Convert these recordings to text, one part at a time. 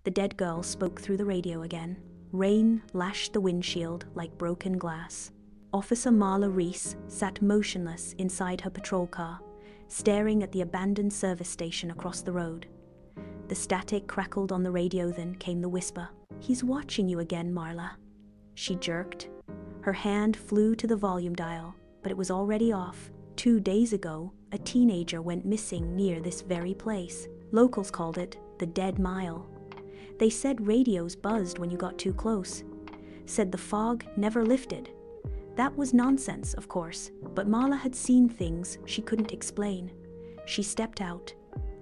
The dead girl spoke through the radio again. Rain lashed the windshield like broken glass. Officer Marla Reese sat motionless inside her patrol car, staring at the abandoned service station across the road. The static crackled on the radio, then came the whisper. "He's watching you again, Marla." She jerked. Her hand flew to the volume dial, but it was already off. 2 days ago, a teenager went missing near this very place. Locals called it the Dead Mile. They said radios buzzed when you got too close. Said the fog never lifted. That was nonsense, of course, but Marla had seen things she couldn't explain. She stepped out.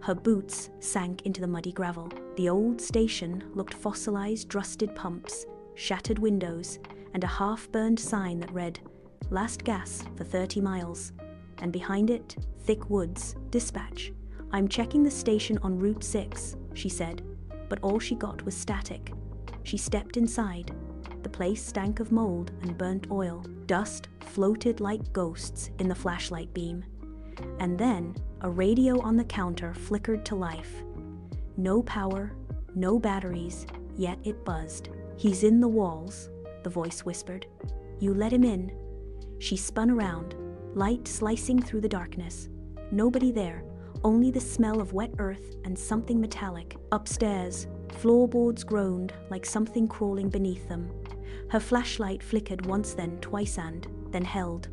Her boots sank into the muddy gravel. The old station looked fossilized, rusted pumps, shattered windows, and a half-burned sign that read, "Last gas for 30 miles." And behind it, thick woods. "Dispatch. I'm checking the station on Route 6, she said, but all she got was static. She stepped inside. The place stank of mold and burnt oil. Dust floated like ghosts in the flashlight beam. And then, a radio on the counter flickered to life. No power, no batteries, yet it buzzed. "He's in the walls," the voice whispered. "You let him in." She spun around, light slicing through the darkness. Nobody there, only the smell of wet earth and something metallic. Upstairs, floorboards groaned like something crawling beneath them. Her flashlight flickered once, then twice, and then held.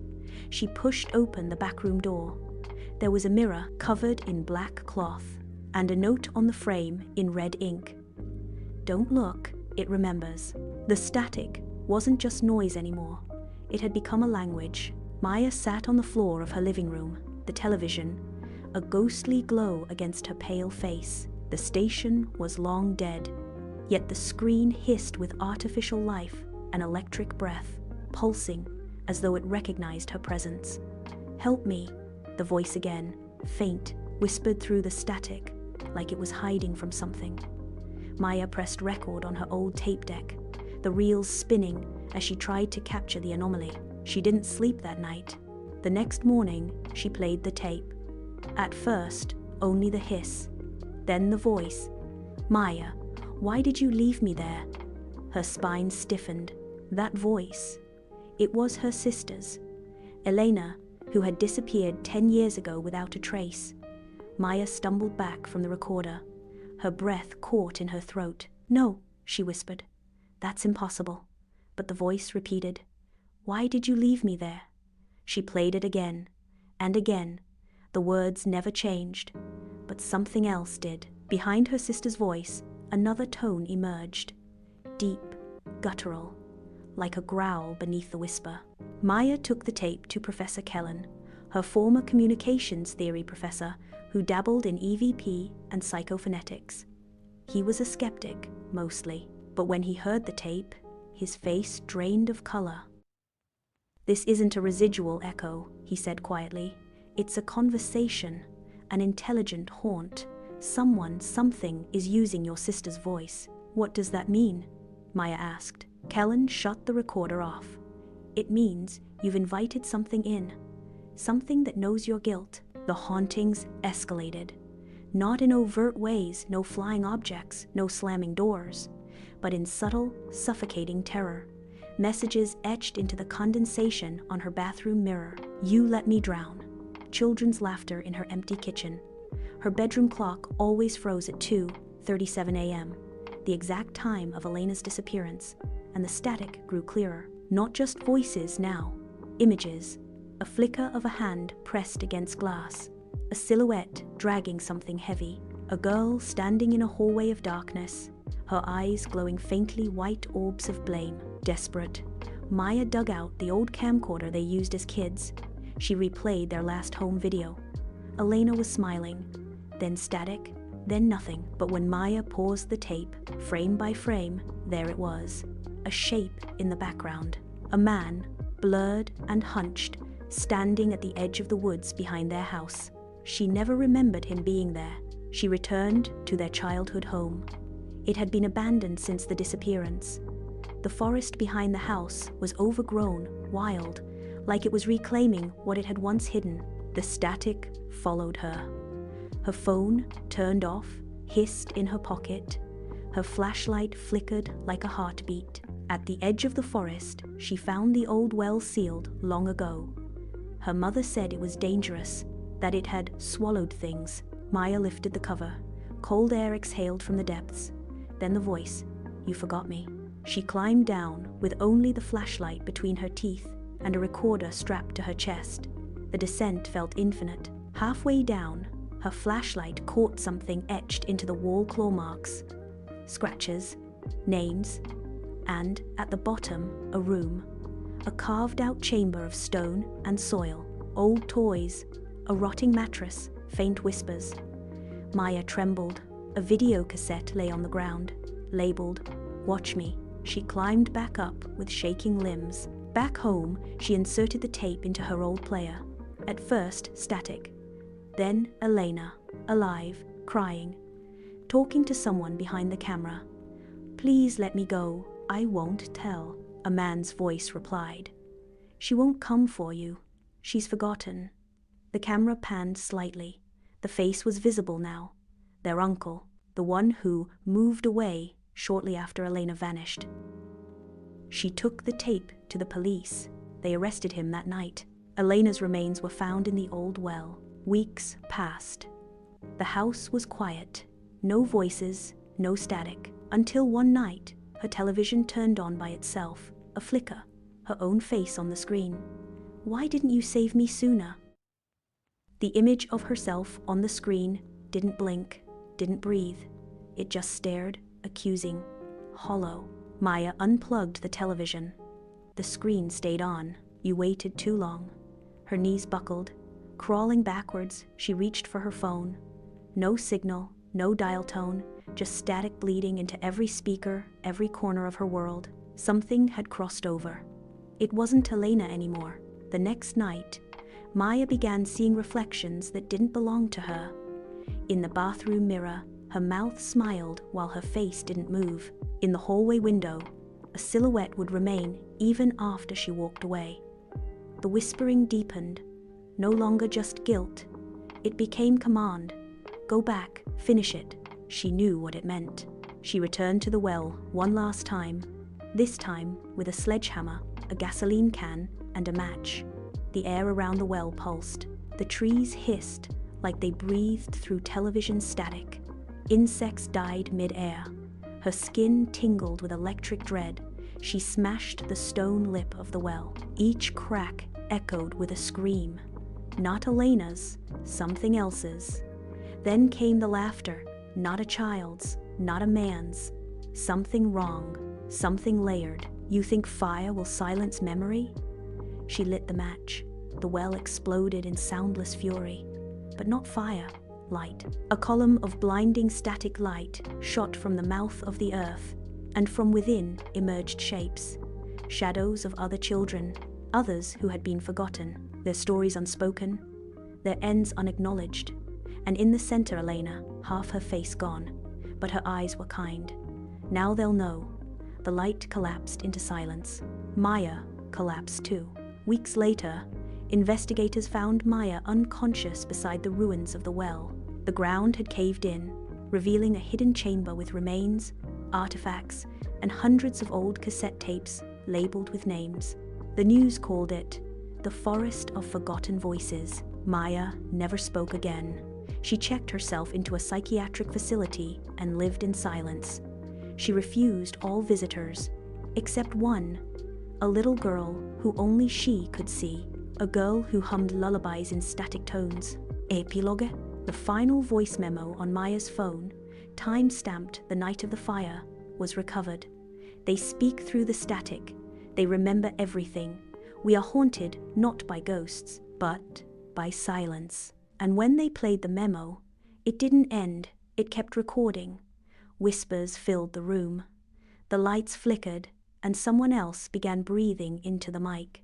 She pushed open the backroom door. There was a mirror covered in black cloth, and a note on the frame in red ink. "Don't look, it remembers." The static wasn't just noise anymore. It had become a language. Maya sat on the floor of her living room, the television, a ghostly glow against her pale face. The station was long dead, yet the screen hissed with artificial life, an electric breath, pulsing as though it recognized her presence. "Help me," the voice again, faint, whispered through the static, like it was hiding from something. Maya pressed record on her old tape deck, the reels spinning as she tried to capture the anomaly. She didn't sleep that night. The next morning, she played the tape. At first, only the hiss, then the voice. "Maya, why did you leave me there?" Her spine stiffened. That voice, it was her sister's. Elena, who had disappeared 10 years ago without a trace. Maya stumbled back from the recorder, her breath caught in her throat. "No," she whispered. "That's impossible." But the voice repeated, "Why did you leave me there?" She played it again, and again. The words never changed, but something else did. Behind her sister's voice, another tone emerged. Deep, guttural, like a growl beneath the whisper. Maya took the tape to Professor Kellen, her former communications theory professor who dabbled in EVP and psychophonetics. He was a skeptic, mostly, but when he heard the tape, his face drained of color. "This isn't a residual echo," he said quietly. "It's a conversation, an intelligent haunt. Someone, something is using your sister's voice." "What does that mean?" Maya asked. Kellen shut the recorder off. "It means you've invited something in. Something that knows your guilt." The hauntings escalated. Not in overt ways, no flying objects, no slamming doors, but in subtle, suffocating terror. Messages etched into the condensation on her bathroom mirror. "You let me drown." Children's laughter in her empty kitchen. Her bedroom clock always froze at 2:37 a.m., the exact time of Elena's disappearance, and the static grew clearer. Not just voices now, images. A flicker of a hand pressed against glass. A silhouette dragging something heavy. A girl standing in a hallway of darkness, her eyes glowing faintly white orbs of blame. Desperate, Maya dug out the old camcorder they used as kids. She replayed their last home video. Elena was smiling, then static, then nothing. But when Maya paused the tape, frame by frame, there it was. A shape in the background. A man, blurred and hunched, standing at the edge of the woods behind their house. She never remembered him being there. She returned to their childhood home. It had been abandoned since the disappearance. The forest behind the house was overgrown, wild, like it was reclaiming what it had once hidden. The static followed her. Her phone, turned off, hissed in her pocket. Her flashlight flickered like a heartbeat. At the edge of the forest, she found the old well sealed long ago. Her mother said it was dangerous, that it had swallowed things. Maya lifted the cover. Cold air exhaled from the depths. Then the voice, "You forgot me." She climbed down with only the flashlight between her teeth and a recorder strapped to her chest. The descent felt infinite. Halfway down, her flashlight caught something etched into the wall claw marks. Scratches, names, and, at the bottom, a room. A carved-out chamber of stone and soil. Old toys, a rotting mattress, faint whispers. Maya trembled. A video cassette lay on the ground, labeled, "Watch Me." She climbed back up with shaking limbs. Back home, she inserted the tape into her old player. At first, static. Then Elena, alive, crying, talking to someone behind the camera. "Please let me go. I won't tell," a man's voice replied. "She won't come for you. She's forgotten." The camera panned slightly. The face was visible now. Their uncle, the one who moved away shortly after Elena vanished. She took the tape to the police. They arrested him that night. Elena's remains were found in the old well. Weeks passed. The house was quiet. No voices, no static. Until one night, her television turned on by itself. A flicker, her own face on the screen. "Why didn't you save me sooner?" The image of herself on the screen didn't blink, didn't breathe. It just stared, accusing, hollow. Maya unplugged the television. The screen stayed on. You waited too long. Her knees buckled. Crawling backwards, she reached for her phone. No signal, no dial tone, just static bleeding into every speaker, every corner of her world. Something had crossed over. It wasn't Elena anymore. The next night, Maya began seeing reflections that didn't belong to her. In the bathroom mirror, her mouth smiled while her face didn't move. In the hallway window, a silhouette would remain even after she walked away. The whispering deepened, no longer just guilt. It became command. Go back, finish it. She knew what it meant. She returned to the well one last time, this time with a sledgehammer, a gasoline can, and a match. The air around the well pulsed. The trees hissed like they breathed through television static. Insects died mid-air. Her skin tingled with electric dread. She smashed the stone lip of the well. Each crack echoed with a scream. Not Elena's, something else's. Then came the laughter, not a child's, not a man's. Something wrong, something layered. You think fire will silence memory? She lit the match. The well exploded in soundless fury. But not fire, light. A column of blinding static light shot from the mouth of the earth, and from within emerged shapes. Shadows of other children, others who had been forgotten, their stories unspoken, their ends unacknowledged. And in the center, Elena, half her face gone, but her eyes were kind. Now they'll know. The light collapsed into silence. Maya collapsed too. Weeks later, investigators found Maya unconscious beside the ruins of the well. The ground had caved in, revealing a hidden chamber with remains, artifacts, and hundreds of old cassette tapes labeled with names. The news called it the Forest of Forgotten Voices. Maya never spoke again. She checked herself into a psychiatric facility and lived in silence. She refused all visitors, except one, a little girl who only she could see, a girl who hummed lullabies in static tones. Epilogue, the final voice memo on Maya's phone, time-stamped the night of the fire, was recovered. They speak through the static. They remember everything. We are haunted not by ghosts, but by silence. And when they played the memo, it didn't end. It kept recording. Whispers filled the room. The lights flickered, and someone else began breathing into the mic.